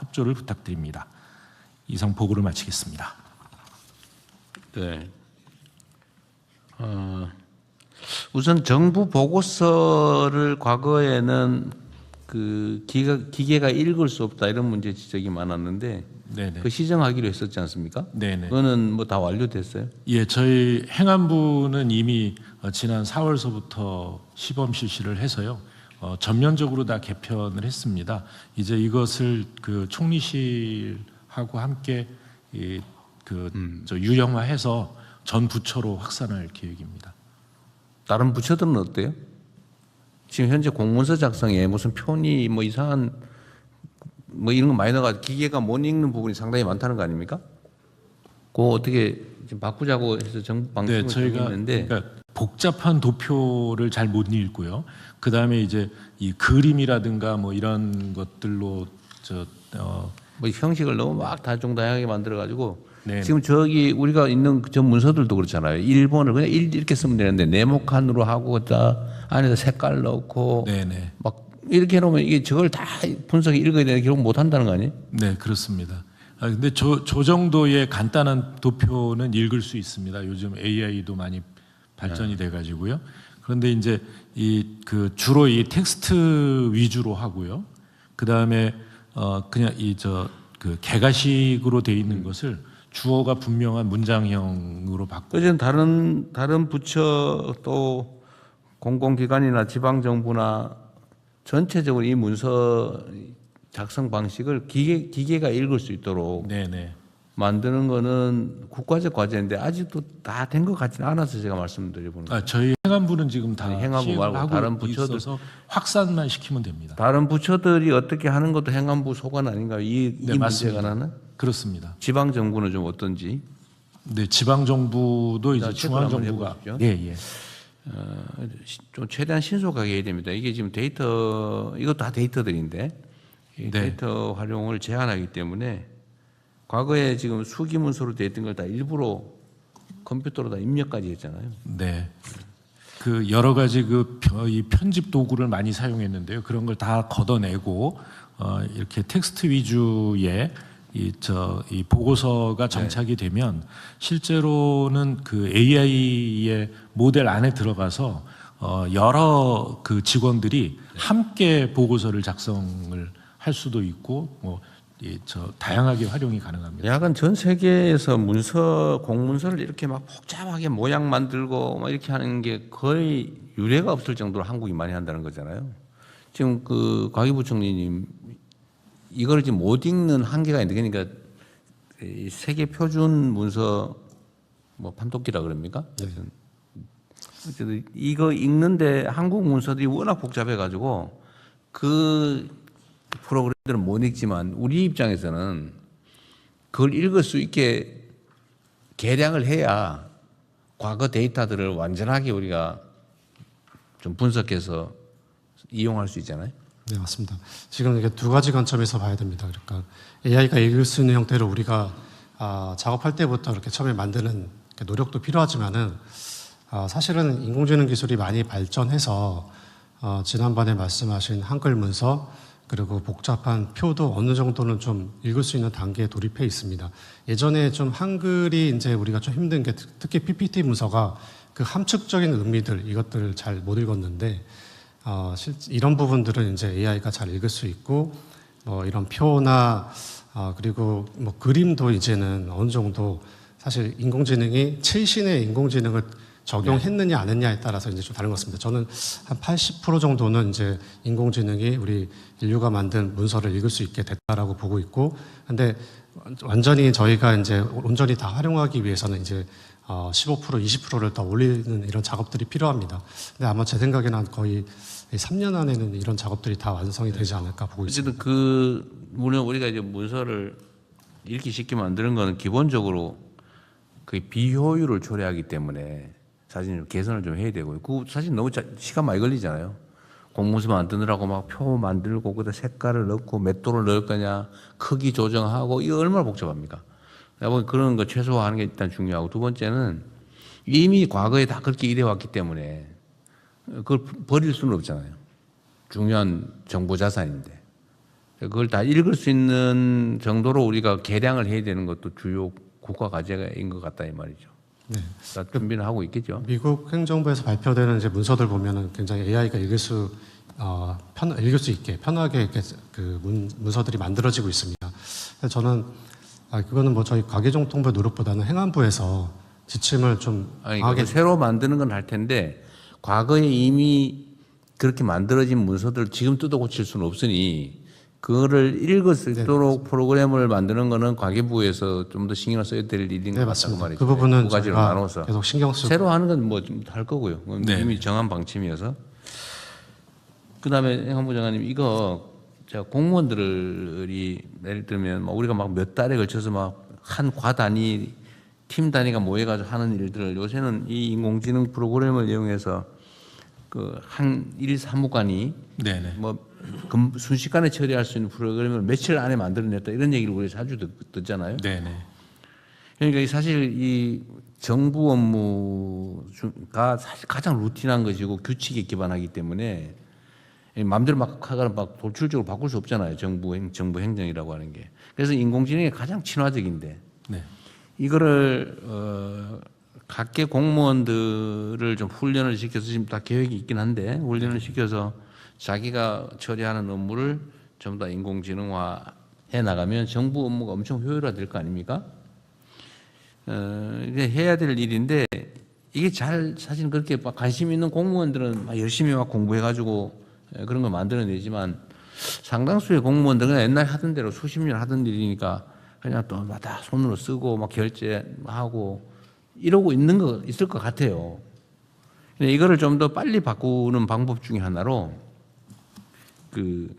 협조를 부탁드립니다. 이상 보고를 마치겠습니다. 네. 우선 정부 보고서를 과거에는 그 기계가 읽을 수 없다 이런 문제 지적이 많았는데 네네. 그 시정하기로 했었지 않습니까? 네네. 그거는 뭐 다 완료됐어요? 예, 저희 행안부는 이미 지난 4월서부터 시범 실시를 해서요. 전면적으로 다 개편을 했습니다. 이제 이것을 그 총리실하고 함께 유형화해서 전 부처로 확산할 계획입니다. 다른 부처들은 어때요? 지금 현재 공문서 작성에 무슨 표니 뭐 이상한 뭐 이런 거 많이 나가 기계가 못 읽는 부분이 상당히 많다는 거 아닙니까? 그거 어떻게 지금 바꾸자고 해서 정부 방침을 정했는데 그러니까 복잡한 도표를 잘 못 읽고요. 그 다음에 이제 이 그림이라든가 뭐 이런 것들로 뭐 형식을 너무 막 다종다양하게 만들어 가지고 네. 지금 저기 우리가 있는 저 문서들도 그렇잖아요. 일본을 그냥 이렇게 쓰면 되는데 네모칸으로 하고 다 안에서 색깔 넣고 네네. 막 이렇게 해놓으면 이게 저걸 다 분석해 읽어야 되는 기록 못 한다는 거 아니에요? 네, 그렇습니다. 근데 저 정도의 간단한 도표는 읽을 수 있습니다. 요즘 AI도 많이 발전이 돼 가지고요. 그런데 이제 주로 이 텍스트 위주로 하고요. 그다음에 그냥 그 개가식으로 돼 있는 것을 주어가 분명한 문장형으로 바꾸고. 어제는 다른 부처 또 공공기관이나 지방정부나 전체적으로 이 문서 작성 방식을 기계가 읽을 수 있도록 네네. 만드는 거는 국가적 과제인데 아직도 다 된 것 같지는 않아서 제가 말씀드려보는 거예요. 저희 행안부는 지금 다 아니, 행안부 시행을 말고 하고 다른 부처들 있어서 확산만 시키면 됩니다. 다른 부처들이 어떻게 하는 것도 행안부 소관 아닌가요? 이 네, 맞습니다. 문제가 나는 그렇습니다. 지방정부는 좀 어떤지. 네, 지방 정부도 이제 체크를 한번 중앙 정부가 해보십시오. 예. 좀 최대한 신속하게 해야 됩니다. 이게 지금 데이터 이것도 다 데이터들인데 이 네. 데이터 활용을 제한하기 때문에 과거에 지금 수기 문서로 되어 있던 걸 다 일부러 컴퓨터로 다 입력까지 했잖아요. 네. 그 여러 가지 이 편집 도구를 많이 사용했는데요. 그런 걸 다 걷어내고 이렇게 텍스트 위주의 이 보고서가 정착이 되면 실제로는 그 AI의 모델 안에 들어가서 여러 그 직원들이 함께 보고서를 작성을 할 수도 있고 다양하게 활용이 가능합니다. 약간 전 세계에서 공문서를 이렇게 막 복잡하게 모양 만들고 막 이렇게 하는 게 거의 유례가 없을 정도로 한국이 많이 한다는 거잖아요. 지금 그 과기부총리님 이걸 지금 못 읽는 한계가 있는데 그러니까 이 세계 표준 문서 뭐 판독기라 그럽니까? 어쨌든 이거 읽는데 한국 문서들이 워낙 복잡해 가지고 그 프로그램들은 못 읽지만 우리 입장에서는 그걸 읽을 수 있게 개량을 해야 과거 데이터들을 완전하게 우리가 좀 분석해서 이용할 수 있잖아요. 네, 맞습니다. 지금 이게 두 가지 관점에서 봐야 됩니다. 그러니까 AI가 읽을 수 있는 형태로 우리가 작업할 때부터 이렇게 처음에 만드는 노력도 필요하지만은 사실은 인공지능 기술이 많이 발전해서 지난번에 말씀하신 한글 문서 그리고 복잡한 표도 어느 정도는 좀 읽을 수 있는 단계에 돌입해 있습니다. 예전에 좀 한글이 이제 우리가 좀 힘든 게 특히 PPT 문서가 그 함축적인 의미들 이것들을 잘 못 읽었는데 이런 부분들은 이제 AI가 잘 읽을 수 있고 뭐 이런 표나 그리고 뭐 그림도 이제는 어느 정도 사실 인공지능이 최신의 인공지능을 적용했느냐 안 했냐에 따라서 이제 좀 다른 것 같습니다. 저는 한 80% 정도는 이제 인공지능이 우리 인류가 만든 문서를 읽을 수 있게 됐다라고 보고 있고, 근데 완전히 저희가 이제 온전히 다 활용하기 위해서는 이제 15% 20%를 더 올리는 이런 작업들이 필요합니다. 근데 아마 제 생각에는 거의 3년 안에는 이런 작업들이 다 완성이 되지 않을까 보고 있습니다. 어쨌든 물론 우리가 이제 문서를 읽기 쉽게 만드는 거는 기본적으로 그 비효율을 초래하기 때문에 사실 좀 개선을 좀 해야 되고요. 그 사실 너무 시간 많이 걸리잖아요. 공문서 만드느라고 막 표 만들고 그다 색깔을 넣고 몇 도를 넣을 거냐, 크기 조정하고 이거 얼마나 복잡합니까? 내가 그런 거 최소화하는 게 일단 중요하고 두 번째는 이미 과거에 다 그렇게 일해왔기 때문에 그걸 버릴 수는 없잖아요. 중요한 정보 자산인데 그걸 다 읽을 수 있는 정도로 우리가 개량을 해야 되는 것도 주요 국가 과제인 것 같다 이 말이죠. 네. 다 준비는 하고 있겠죠. 미국 행정부에서 발표되는 이제 문서들 보면은 굉장히 AI가 읽을 수 있게 편하게 이렇게 그 문서들이 만들어지고 있습니다. 그래서 저는 그거는 뭐 저희 과기정통부의 노력보다는 행안부에서 지침을 좀 아니 강하게 새로 만드는 건 할 텐데 과거에 이미 그렇게 만들어진 문서들 지금 뜯어 고칠 수는 없으니 그거를 읽을 수 있도록 프로그램을 만드는 거는 과기부에서 좀 더 신경을 써야 될 일인 것 같다고 맞습니다. 말이죠. 그 부분은 두 가지로 저희가 나눠서 계속 신경 쓰고 새로 하는 건 뭐 좀 할 거고요. 그건 네. 이미 정한 방침이어서. 그다음에 행안부 장관님 이거 제가 공무원들이 예를 들면 막 우리가 막 몇 달에 걸쳐서 막 한 과 단위 팀 단위가 모여가지고 하는 일들을 요새는 이 인공지능 프로그램을 이용해서 그 한 일 사무관이 네네. 뭐 순식간에 처리할 수 있는 프로그램을 며칠 안에 만들어냈다 이런 얘기를 우리 자주 듣잖아요. 네네. 그러니까 사실 이 정부 업무가 사실 가장 루틴한 것이고 규칙에 기반하기 때문에 마음대로 막 하거나 막 돌출적으로 바꿀 수 없잖아요. 정부 행정이라고 하는 게. 그래서 인공지능이 가장 친화적인데 네. 이거를 각계 공무원들을 좀 훈련을 시켜서 지금 다 계획이 있긴 한데 훈련을 시켜서 자기가 처리하는 업무를 전부 다 인공지능화해 나가면 정부 업무가 엄청 효율화될 거 아닙니까? 이제 해야 될 일인데 이게 잘 사실 그렇게 막 관심 있는 공무원들은 막 열심히 막 공부해가지고 그런 걸 만들어내지만 상당수의 공무원들은 옛날 하던 대로 수십 년 하던 일이니까 그냥 또 다 손으로 쓰고 막 결제하고 이러고 있을 것 같아요. 근데 이거를 좀 더 빨리 바꾸는 방법 중에 하나로 그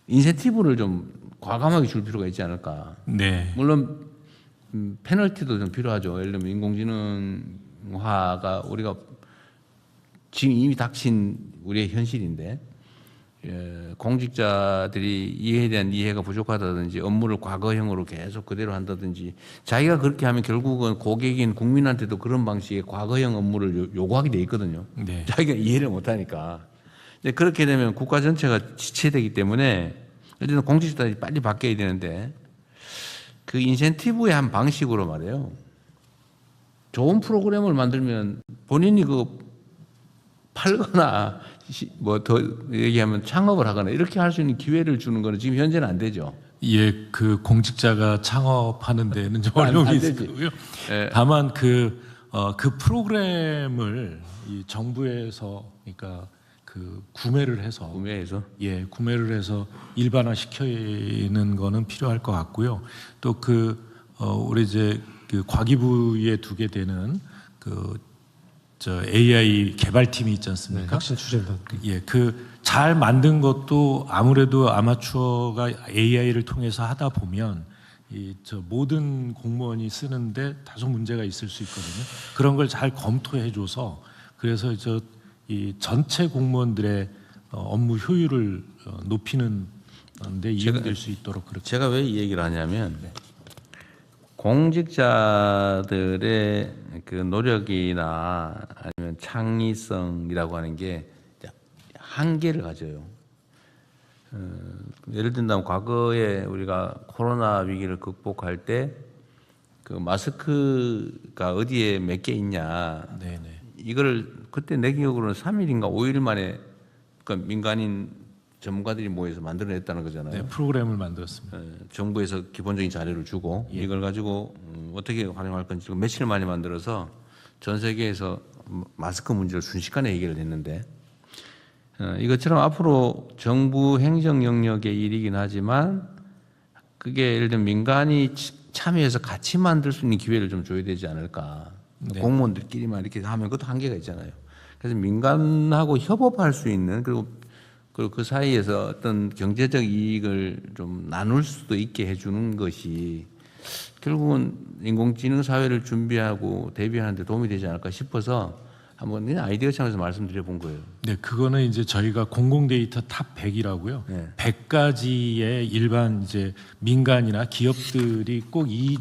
인센티브를 좀 과감하게 줄 필요가 있지 않을까. 네. 물론 페널티도 좀 필요하죠. 예를 들면 인공지능화가 우리가 지금 이미 닥친 우리의 현실인데 공직자들이 이해에 대한 이해가 부족하다든지 업무를 과거형으로 계속 그대로 한다든지 자기가 그렇게 하면 결국은 고객인 국민한테도 그런 방식의 과거형 업무를 요구하게 돼 있거든요. 네. 자기가 이해를 못하니까. 근데 그렇게 되면 국가 전체가 지체되기 때문에 어쨌든 공직자들이 빨리 바뀌어야 되는데 그 인센티브의 한 방식으로 말이에요. 좋은 프로그램을 만들면 본인이 그 팔거나 뭐 더 얘기하면 창업을 하거나 이렇게 할 수 있는 기회를 주는 거는 지금 현재는 안 되죠. 예, 그 공직자가 창업하는 데는 좀 안 어려움이 되지. 있을 거고요. 예. 다만 그 프로그램을 이 정부에서 그러니까 그 구매를 해서 구매를 해서 일반화 시키는 거는 필요할 것 같고요. 또 우리 이제 그 과기부에 두게 되는 AI 개발팀이 있지 않습니까? 혁신 추진단. 예, 잘 만든 것도 아무래도 아마추어가 AI를 통해서 하다 보면 모든 공무원이 쓰는데 다소 문제가 있을 수 있거든요. 그런 걸 잘 검토해줘서 그래서 이 전체 공무원들의 업무 효율을 높이는 데 이용될 수 있도록 그렇게. 제가 왜 이 얘기를 하냐면 공직자들의 그 노력이나 아니면 창의성이라고 하는 게 한계를 가져요. 예를 든다면 과거에 우리가 코로나 위기를 극복할 때 그 마스크가 어디에 몇 개 있냐. 네네. 이걸 그때 내 기억으로는 3일인가 5일 만에 그러니까 민간인 전문가들이 모여서 만들어냈다는 거잖아요. 네, 프로그램을 만들었습니다. 정부에서 기본적인 자료를 주고 이걸 가지고 어떻게 활용할 건지 며칠 만에 만들어서 전 세계에서 마스크 문제를 순식간에 해결을 했는데 이것처럼 앞으로 정부 행정 영역의 일이긴 하지만 그게 예를 들면 민간이 참여해서 같이 만들 수 있는 기회를 좀 줘야 되지 않을까. 네. 공무원들끼리만 이렇게 하면 그것도 한계가 있잖아요. 그래서 민간하고 협업할 수 있는 그리고 그 사이에서 어떤 경제적 이익을 좀 나눌 수도 있게 해주는 것이 결국은 인공지능 사회를 준비하고 대비하는 데 도움이 되지 않을까 싶어서 한번 그냥 아이디어 차원에서 말씀드려 본 거예요. 네, 그거는 이제 저희가 공공 데이터 탑 100이라고요. 네. 100가지의 일반 이제 민간이나 기업들이 꼭 이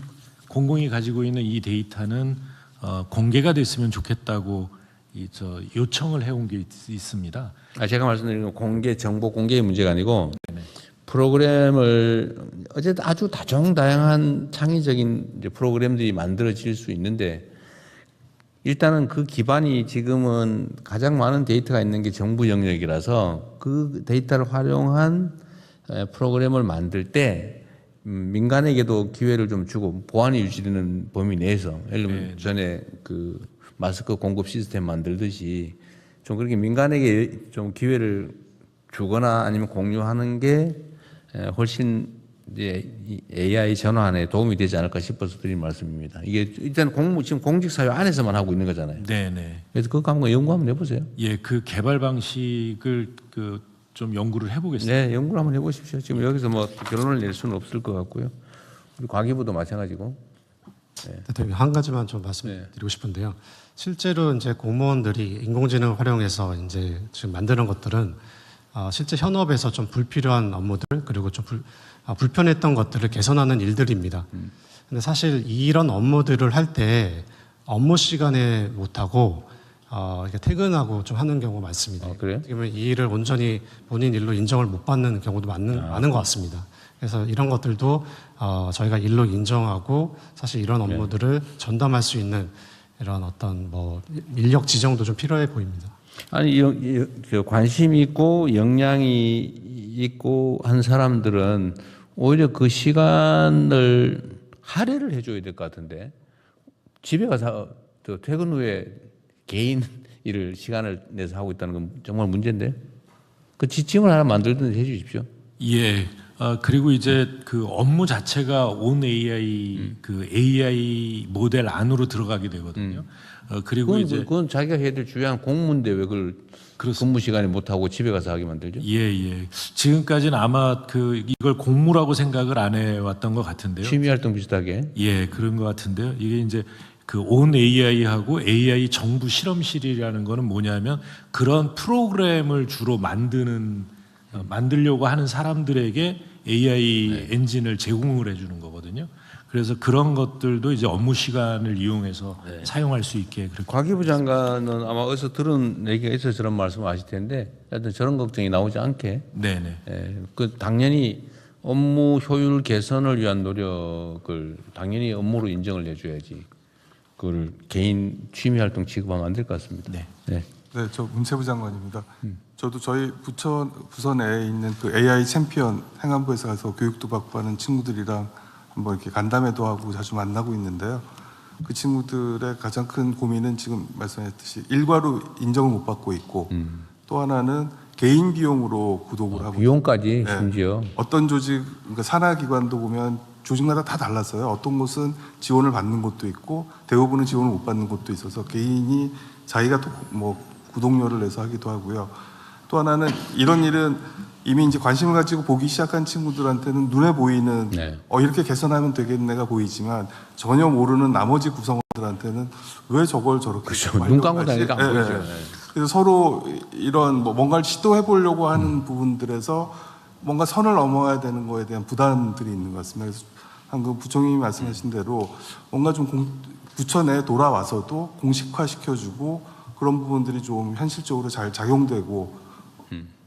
공공이 가지고 있는 이 데이터는 공개가 됐으면 좋겠다고 요청을 해온 게 있습니다. 제가 말씀드린 건 공개 정보 공개의 문제가 아니고 프로그램을 어쨌든 아주 다종다양한 창의적인 이제 프로그램들이 만들어질 수 있는데 일단은 그 기반이 지금은 가장 많은 데이터가 있는 게 정부 영역이라서 그 데이터를 활용한 프로그램을 만들 때 민간에게도 기회를 좀 주고 보안이 유지되는 범위 내에서 예를 들면 전에 그 마스크 공급 시스템 만들듯이 좀 그렇게 민간에게 좀 기회를 주거나 아니면 공유하는 게 훨씬 이제 AI 전환에 도움이 되지 않을까 싶어서 드린 말씀입니다. 이게 일단 지금 공직사회 안에서만 하고 있는 거잖아요. 네네. 그래서 그거 한번 연구 한번 해보세요. 예, 그 개발 방식을 그 좀 연구를 해보겠습니다. 네, 연구를 한번 해보십시오. 지금 여기서 뭐 결론을 낼 수는 없을 것 같고요. 우리 과기부도 마찬가지고. 대통령 한 가지만 좀 말씀드리고 싶은데요. 실제로 이제 공무원들이 인공지능을 활용해서 이제 지금 만드는 것들은 실제 현업에서 좀 불필요한 업무들 그리고 좀 불편했던 것들을 개선하는 일들입니다. 근데 사실 이런 업무들을 할 때 업무 시간에 못하고 이렇게 퇴근하고 좀 하는 경우가 많습니다. 그래요? 어떻게 보면 이 일을 온전히 본인 일로 인정을 못 받는 경우도 많은 것 같습니다. 그래서 이런 것들도 저희가 일로 인정하고 사실 이런 업무들을 전담할 수 있는 이런 어떤 뭐 인력 지정도 좀 필요해 보입니다. 아니 그 관심 있고 역량이 있고 한 사람들은 오히려 그 시간을 할애를 해줘야 될 것 같은데 집에 가서 또 퇴근 후에 개인 일을 시간을 내서 하고 있다는 건 정말 문제인데 그 지침을 하나 만들든지 해주십시오. 예. 그리고 이제 그 업무 자체가 온 AI 그 AI 모델 안으로 들어가게 되거든요. 그리고 그건 자기가 해야 될 중요한 공무인데 왜 그걸 근무 시간에 못 하고 집에 가서 하게 만들죠? 예. 지금까지는 아마 이걸 공무라고 생각을 안 해왔던 것 같은데요. 취미 활동 비슷하게. 예, 그런 것 같은데요. 이게 이제 그 온 AI하고 AI 정부 실험실이라는 거는 뭐냐면 그런 프로그램을 주로 만들려고 하는 사람들에게 AI 엔진을 제공을 해주는 거거든요. 그래서 그런 것들도 이제 업무 시간을 이용해서 사용할 수 있게 그렇게. 과기부 장관은 아마 어디서 들은 얘기가 있어서 저런 말씀을 하실 텐데 하여튼 저런 걱정이 나오지 않게 네네. 그 당연히 업무 효율 개선을 위한 노력을 당연히 업무로 인정을 해줘야지 그걸 개인 취미 활동 취급하면 안 될 것 같습니다. 네. 네, 저 문체부 장관입니다. 저도 저희 부서 내에 있는 그 AI 챔피언 행안부에서 가서 교육도 받고 하는 친구들이랑 한번 이렇게 간담회도 하고 자주 만나고 있는데요. 그 친구들의 가장 큰 고민은 지금 말씀하셨듯이 일괄호 인정을 못 받고 있고 또 하나는 개인 비용으로 구독을 하고 비용까지 네. 심지어 어떤 조직, 그러니까 산하기관도 보면 조직마다 다 달랐어요. 어떤 곳은 지원을 받는 곳도 있고 대부분은 지원을 못 받는 곳도 있어서 개인이 자기가 또 뭐 구독료를 내서 하기도 하고요. 또 하나는 이런 일은 이미 이제 관심을 가지고 보기 시작한 친구들한테는 눈에 보이는 네. 이렇게 개선하면 되겠네가 보이지만 전혀 모르는 나머지 구성원들한테는 왜 저걸 저렇게 그렇죠. 눈 감고 하지? 다니니까 안 보이죠. 네. 그래서 서로 이런 뭔가를 시도해 보려고 하는 부분들에서 뭔가 선을 넘어야 되는 거에 대한 부담들이 있는 것 같습니다. 그래서 방금 부총님이 말씀하신 대로 뭔가 좀 부처 내에 돌아와서도 공식화 시켜주고 그런 부분들이 좀 현실적으로 잘 작용되고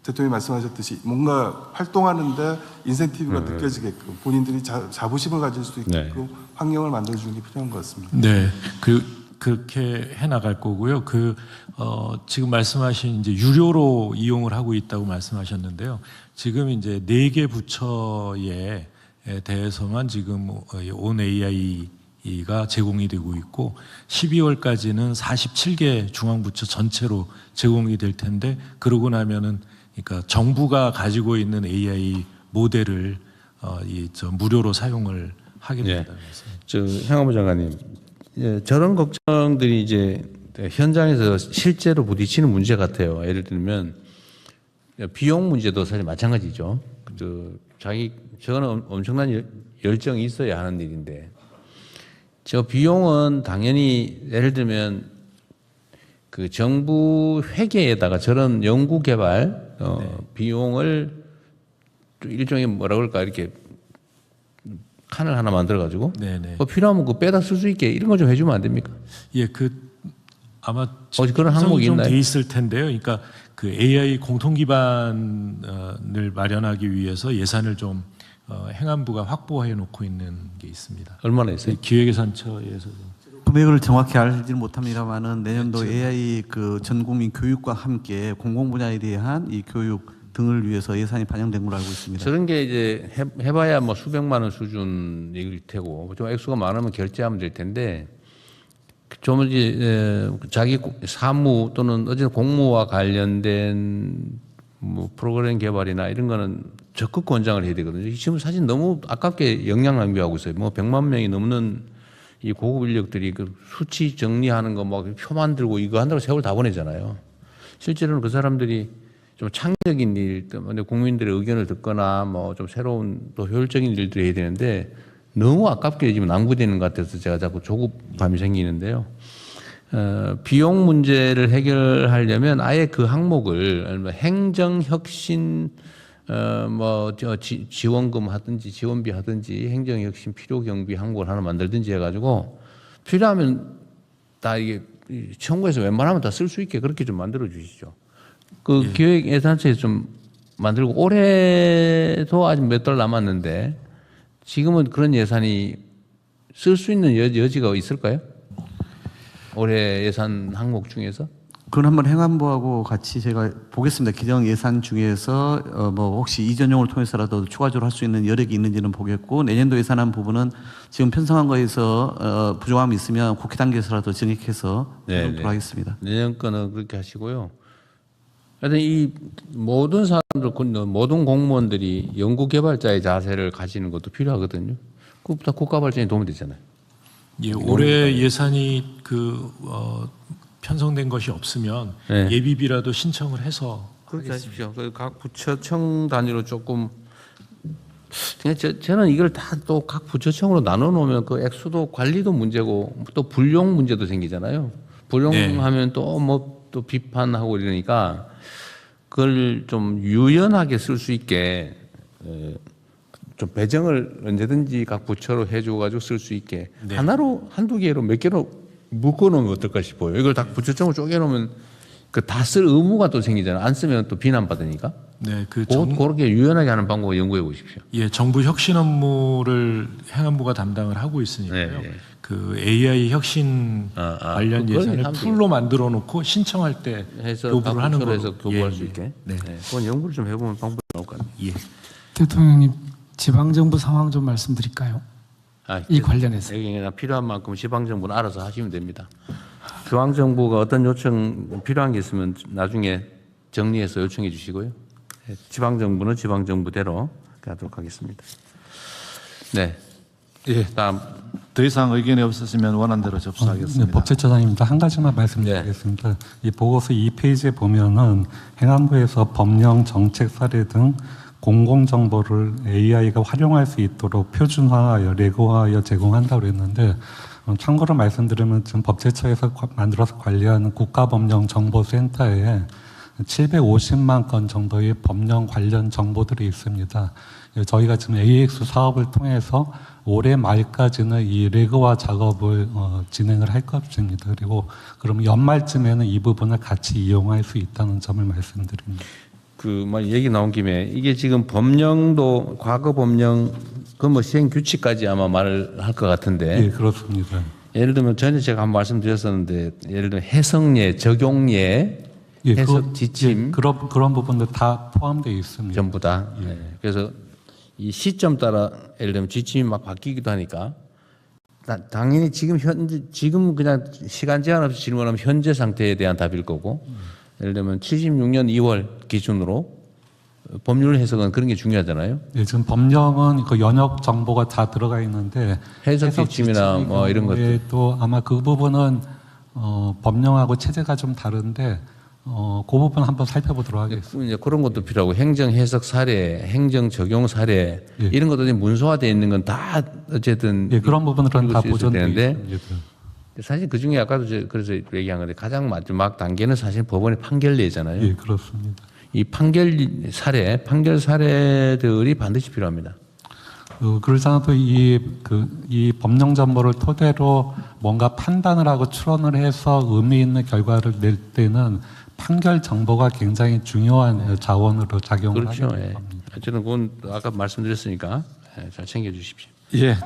대통령이 말씀하셨듯이 뭔가 활동하는데 인센티브가 느껴지게끔 본인들이 자부심을 가질 수 있게끔 환경을 만들어주는 게 필요한 것 같습니다. 네. 그렇게 해 나갈 거고요. 지금 말씀하신 이제 유료로 이용을 하고 있다고 말씀하셨는데요. 지금 이제 4개 부처에 대해서만 지금 온 AI가 제공이 되고 있고 12월까지는 47개 중앙부처 전체로 제공이 될 텐데 그러고 나면은 그러니까 정부가 가지고 있는 AI 모델을 무료로 사용을 하게 된다는 말씀. 저 행안부 장관님, 저런 걱정들이 이제 현장에서 실제로 부딪히는 문제 같아요. 예를 들면 비용 문제도 사실 마찬가지죠. 저거는 엄청난 열정이 있어야 하는 일인데, 저 비용은 당연히 예를 들면 그 정부 회계에다가 저런 연구 개발 비용을 일종의 뭐라 그럴까 이렇게 칸을 하나 만들어 가지고 필요하면 그 빼다 쓸 수 있게 이런 거 좀 해주면 안 됩니까? 예, 아마 그런 항목이 좀 있나요? 돼 있을 텐데요. 그러니까 그 AI 공통 기반을 마련하기 위해서 예산을 좀 행안부가 확보해 놓고 있는 게 있습니다. 얼마나 있어요? 기획예산처에서 금액을 정확히 알지는 못합니다만은 내년도 AI 그 전 국민 교육과 함께 공공 분야에 대한 이 교육 등을 위해서 예산이 반영된 걸로 알고 있습니다. 저런 게 이제 해봐야 뭐 수백만 원 수준일 테고 좀 액수가 많으면 결제하면 될 텐데 좀 이제 자기 사무 또는 어쨌든 공무와 관련된 뭐 프로그램 개발이나 이런 거는 적극 권장을 해야 되거든요. 지금 사실 너무 아깝게 역량 낭비하고 있어요. 뭐 100만 명이 넘는 이 고급 인력들이 그 수치 정리하는 거 막 표 만들고 이거 한다고 세월 다 보내잖아요. 실제로는 그 사람들이 좀 창의적인 일 때문에 국민들의 의견을 듣거나 뭐 좀 새로운 또 효율적인 일들을 해야 되는데 너무 아깝게 지금 낭비되는 것 같아서 제가 자꾸 조급감이 생기는데요. 비용 문제를 해결하려면 아예 그 항목을 행정혁신 지원금 하든지 지원비 하든지 행정혁신 필요경비 항목을 하나 만들든지 해가지고 필요하면 다 이게 청구해서 웬만하면 다 쓸 수 있게 그렇게 좀 만들어 주시죠. 그 기획 예산처에서 좀 만들고 올해도 아직 몇 달 남았는데 지금은 그런 예산이 쓸 수 있는 여지가 있을까요? 올해 예산 항목 중에서? 그건 한번 행안부하고 같이 제가 보겠습니다. 기정 예산 중에서 뭐 혹시 이전용을 통해서라도 추가적으로 할 수 있는 여력이 있는지는 보겠고 내년도 예산안 부분은 지금 편성한 거에서 부족함이 있으면 국회 단계에서라도 증액해서 하도록 하겠습니다. 내년 거는 그렇게 하시고요. 하여튼 이 모든 사람들, 모든 공무원들이 연구개발자의 자세를 가지는 것도 필요하거든요. 그것보다 국가 발전에 도움이 되잖아요. 예, 올해 예산이 편성된 것이 없으면 네. 예비비라도 신청을 해서 그렇게 하십시오. 각 부처청 단위로 조금 그냥 저는 이걸 다 또 각 부처청으로 나눠 놓으면 그 액수도 관리도 문제고 또 불용 문제도 생기잖아요. 불용하면 또 뭐 또 비판하고 이러니까 그걸 좀 유연하게 쓸 수 있게 좀 배정을 언제든지 각 부처로 해줘가지고 쓸 수 있게 하나로 한두 개로 몇 개로 묶어놓으면 어떨까 싶어요. 이걸 다 부처청으로 쪼개놓으면 그 다 쓸 의무가 또 생기잖아요. 안 쓰면 또 비난받으니까. 네, 그렇게 유연하게 하는 방법을 연구해 보십시오. 예, 정부 혁신 업무를 행안부가 담당을 하고 있으니까요. 네. 그 AI 혁신 관련 그걸 예산을 하면 풀로 만들어 놓고 신청할 때 해서 교부를 하는 걸로 걸로 해서 교부할 예, 수 있게. 네. 그건 연구를 좀 해보면 방법이 나올 것 같아요. 예. 대통령님 지방정부 상황 좀 말씀드릴까요? 이 관련해서. 여기 그냥 필요한 만큼 지방정부는 알아서 하시면 됩니다. 중앙정부가 어떤 요청 필요한 게 있으면 나중에 정리해서 요청해 주시고요. 지방정부는 지방정부대로 하도록 하겠습니다. 네. 예, 다음. 더 이상 의견이 없으시면 원안대로 접수하겠습니다. 네, 법제처장입니다. 한 가지만 말씀드리겠습니다. 이 보고서 2페이지에 보면은 행안부에서 법령, 정책 사례 등 공공정보를 AI가 활용할 수 있도록 표준화하여 레고화하여 제공한다고 그랬는데 참고로 말씀드리면 지금 법제처에서 만들어서 관리하는 국가법령정보센터에 750만 건 정도의 법령 관련 정보들이 있습니다. 저희가 지금 AX 사업을 통해서 올해 말까지는 이 레고화 작업을 진행을 할 것입니다. 그리고 그럼 연말쯤에는 이 부분을 같이 이용할 수 있다는 점을 말씀드립니다. 얘기 나온 김에 이게 지금 법령도 과거 법령 그 시행 규칙까지 아마 말을 할 것 같은데. 예, 그렇습니다. 예를 들면 전에 제가 한번 말씀드렸었는데 예를 들면 해석예, 적용예, 예, 해석 지침 그런 부분도 다 포함되어 있습니다. 전부 다. 네. 그래서 이 시점 따라 예를 들면 지침이 막 바뀌기도 하니까 당연히 지금 그냥 시간 제한 없이 질문하면 현재 상태에 대한 답일 거고 예를 들면 76년 2월 기준으로 법률 해석은 그런 게 중요하잖아요. 예, 지금 법령은 그 연역 정보가 다 들어가 있는데 해석 지침이나 뭐 이런 것들 또 아마 그 부분은 법령하고 체제가 좀 다른데 그 부분 한번 살펴보도록 하겠습니다. 이제 그런 것도 필요하고 행정 해석 사례, 행정 적용 사례 예. 이런 것들이 문서화되어 있는 건 다 어쨌든 예, 그런 부분들은 다 보존되어 되는데 있습니다. 사실 그 중에 아까도 그래서 얘기한 건데 가장 마지막 단계는 사실 법원의 판결례잖아요. 예, 그렇습니다. 이 판결 사례들이 반드시 필요합니다. 그러지 않아도 이 법령 정보를 토대로 뭔가 판단을 하고 추론을 해서 의미 있는 결과를 낼 때는 판결 정보가 굉장히 중요한 자원으로 작용을 그렇죠. 하게 예. 될 겁니다. 어쨌든 그건 아까 말씀드렸으니까 잘 챙겨 주십시오. 예.